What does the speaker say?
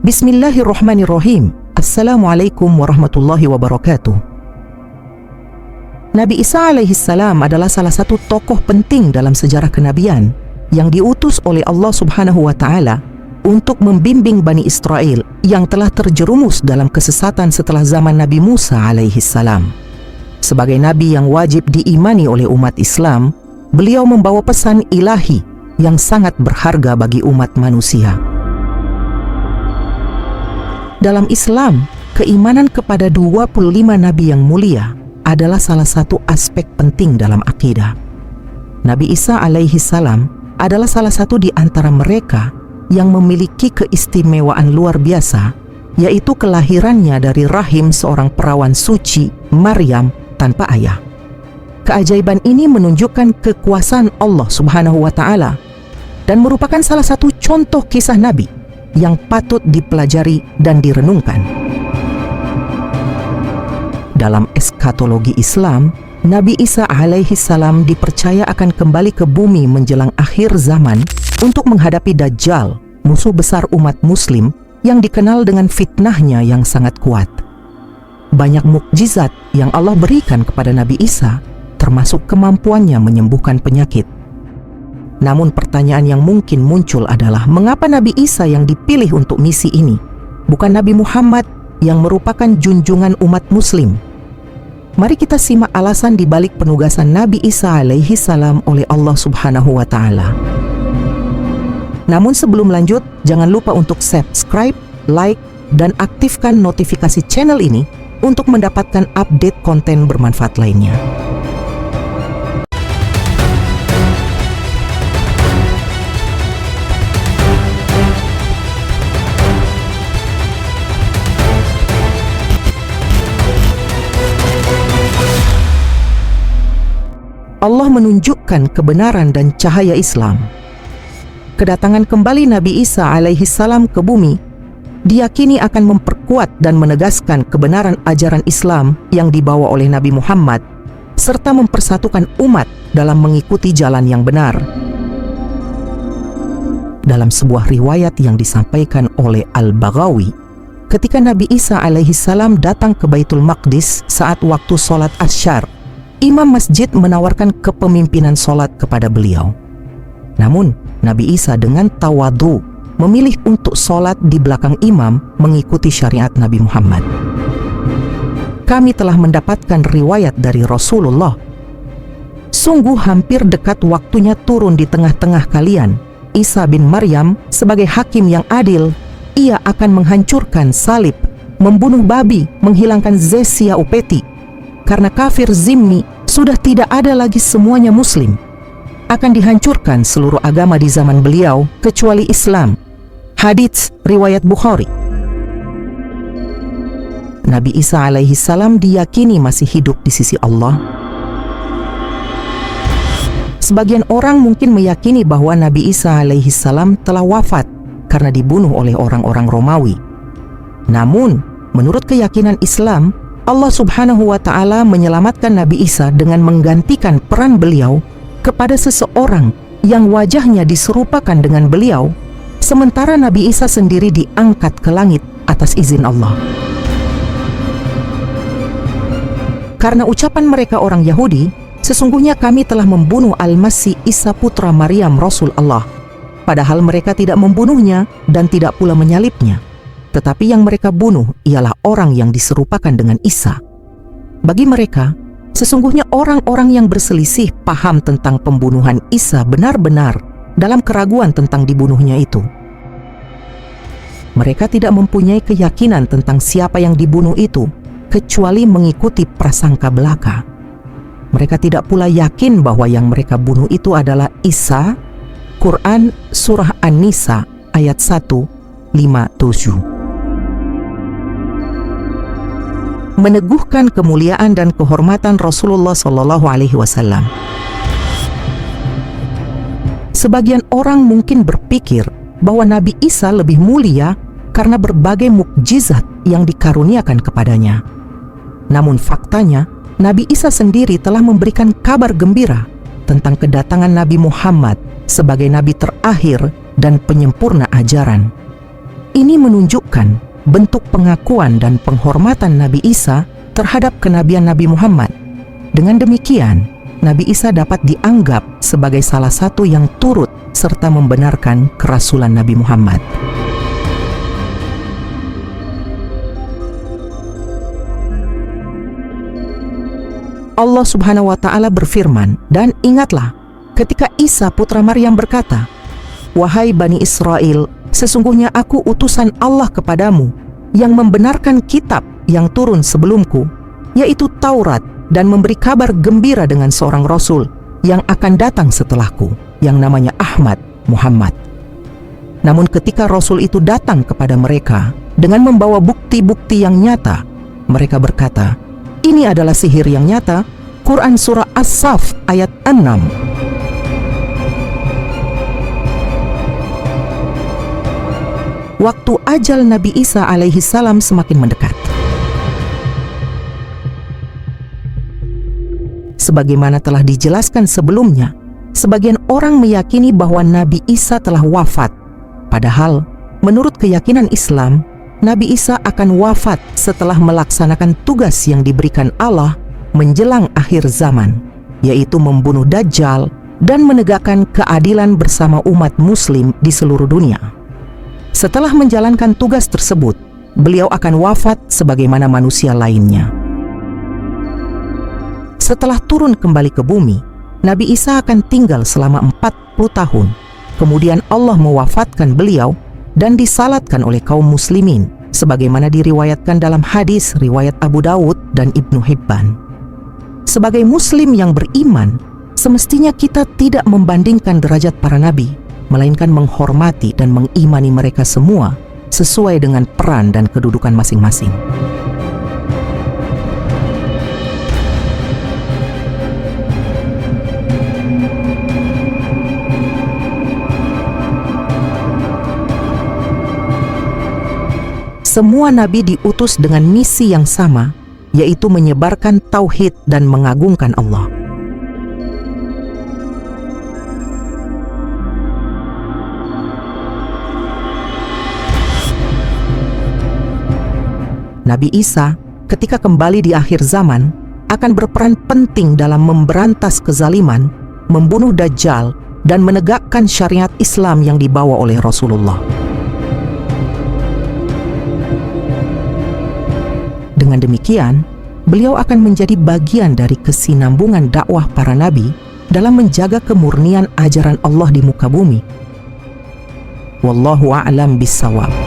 Bismillahirrahmanirrahim. Assalamualaikum warahmatullahi wabarakatuh. Nabi Isa alaihissalam adalah salah satu tokoh penting dalam sejarah kenabian yang diutus oleh Allah Subhanahu wa Ta'ala untuk membimbing Bani Israel yang telah terjerumus dalam kesesatan setelah zaman Nabi Musa alaihissalam. Sebagai nabi yang wajib diimani oleh umat Islam, beliau membawa pesan ilahi yang sangat berharga bagi umat manusia. Dalam Islam, keimanan kepada 25 nabi yang mulia adalah salah satu aspek penting dalam akidah. Nabi Isa alaihissalam adalah salah satu di antara mereka yang memiliki keistimewaan luar biasa, yaitu kelahirannya dari rahim seorang perawan suci, Maryam, tanpa ayah. Keajaiban ini menunjukkan kekuasaan Allah Subhanahu wa Ta'ala dan merupakan salah satu contoh kisah Nabi yang patut dipelajari dan direnungkan. Dalam eskatologi Islam, Nabi Isa alaihissalam dipercaya akan kembali ke bumi menjelang akhir zaman untuk menghadapi Dajjal, musuh besar umat Muslim yang dikenal dengan fitnahnya yang sangat kuat. Banyak mukjizat yang Allah berikan kepada Nabi Isa, termasuk kemampuannya menyembuhkan penyakit. Namun pertanyaan yang mungkin muncul adalah, mengapa Nabi Isa yang dipilih untuk misi ini, bukan Nabi Muhammad yang merupakan junjungan umat Muslim? Mari kita simak alasan di balik penugasan Nabi Isa alaihissalam oleh Allah Subhanahu wa Ta'ala. Namun sebelum lanjut, jangan lupa untuk subscribe, like, dan aktifkan notifikasi channel ini untuk mendapatkan update konten bermanfaat lainnya. Allah menunjukkan kebenaran dan cahaya Islam. Kedatangan kembali Nabi Isa alaihissalam ke bumi diyakini akan memperkuat dan menegaskan kebenaran ajaran Islam yang dibawa oleh Nabi Muhammad, serta mempersatukan umat dalam mengikuti jalan yang benar. Dalam sebuah riwayat yang disampaikan oleh Al-Baghawi, ketika Nabi Isa alaihissalam datang ke Baitul Maqdis saat waktu sholat Asyar, imam masjid menawarkan kepemimpinan sholat kepada beliau. Namun, Nabi Isa dengan tawadhu memilih untuk sholat di belakang imam mengikuti syariat Nabi Muhammad. Kami telah mendapatkan riwayat dari Rasulullah, sungguh hampir dekat waktunya turun di tengah-tengah kalian Isa bin Maryam sebagai hakim yang adil. Ia akan menghancurkan salib, membunuh babi, menghilangkan jizya upeti. Karena kafir zimmi sudah tidak ada lagi, semuanya muslim. Akan dihancurkan seluruh agama di zaman beliau kecuali Islam. Hadits riwayat Bukhari. Nabi Isa alaihissalam diyakini masih hidup di sisi Allah. Sebagian orang mungkin meyakini bahwa Nabi Isa alaihissalam telah wafat karena dibunuh oleh orang-orang Romawi. Namun, menurut keyakinan Islam, Allah Subhanahu wa Ta'ala menyelamatkan Nabi Isa dengan menggantikan peran beliau kepada seseorang yang wajahnya diserupakan dengan beliau, sementara Nabi Isa sendiri diangkat ke langit atas izin Allah. Karena ucapan mereka orang Yahudi, sesungguhnya kami telah membunuh Al-Masih Isa putra Maryam Rasul Allah, padahal mereka tidak membunuhnya dan tidak pula menyalibnya. Tetapi yang mereka bunuh ialah orang yang diserupakan dengan Isa. Bagi mereka, sesungguhnya orang-orang yang berselisih paham tentang pembunuhan Isa benar-benar dalam keraguan tentang dibunuhnya itu. Mereka tidak mempunyai keyakinan tentang siapa yang dibunuh itu, kecuali mengikuti prasangka belaka. Mereka tidak pula yakin bahwa yang mereka bunuh itu adalah Isa. Quran Surah An-Nisa ayat 157. Meneguhkan kemuliaan dan kehormatan Rasulullah SAW. Sebagian orang mungkin berpikir bahwa Nabi Isa lebih mulia karena berbagai mukjizat yang dikaruniakan kepadanya. Namun faktanya, Nabi Isa sendiri telah memberikan kabar gembira tentang kedatangan Nabi Muhammad sebagai nabi terakhir dan penyempurna ajaran. Ini menunjukkan bentuk pengakuan dan penghormatan Nabi Isa terhadap kenabian Nabi Muhammad. Dengan demikian, Nabi Isa dapat dianggap sebagai salah satu yang turut serta membenarkan kerasulan Nabi Muhammad. Allah Subhanahu wa Ta'ala berfirman, "Dan ingatlah ketika Isa putra Maryam berkata, 'Wahai Bani Israel, sesungguhnya aku utusan Allah kepadamu yang membenarkan kitab yang turun sebelumku, yaitu Taurat, dan memberi kabar gembira dengan seorang Rasul yang akan datang setelahku, yang namanya Ahmad Muhammad.' Namun ketika Rasul itu datang kepada mereka dengan membawa bukti-bukti yang nyata, mereka berkata, 'Ini adalah sihir yang nyata.'" Quran Surah As-Saff ayat 6. Waktu ajal Nabi Isa alaihi salam semakin mendekat. Sebagaimana telah dijelaskan sebelumnya, sebagian orang meyakini bahwa Nabi Isa telah wafat. Padahal, menurut keyakinan Islam, Nabi Isa akan wafat setelah melaksanakan tugas yang diberikan Allah menjelang akhir zaman, yaitu membunuh Dajjal dan menegakkan keadilan bersama umat muslim di seluruh dunia. Setelah menjalankan tugas tersebut, beliau akan wafat sebagaimana manusia lainnya. Setelah turun kembali ke bumi, Nabi Isa akan tinggal selama 40 tahun. Kemudian Allah mewafatkan beliau dan disalatkan oleh kaum muslimin, sebagaimana diriwayatkan dalam hadis riwayat Abu Dawud dan Ibnu Hibban. Sebagai muslim yang beriman, semestinya kita tidak membandingkan derajat para nabi, melainkan menghormati dan mengimani mereka semua sesuai dengan peran dan kedudukan masing-masing. Semua nabi diutus dengan misi yang sama, yaitu menyebarkan tauhid dan mengagungkan Allah. Nabi Isa ketika kembali di akhir zaman akan berperan penting dalam memberantas kezaliman, membunuh Dajjal, dan menegakkan syariat Islam yang dibawa oleh Rasulullah. Dengan demikian, beliau akan menjadi bagian dari kesinambungan dakwah para nabi dalam menjaga kemurnian ajaran Allah di muka bumi. Wallahu a'lam bissawab.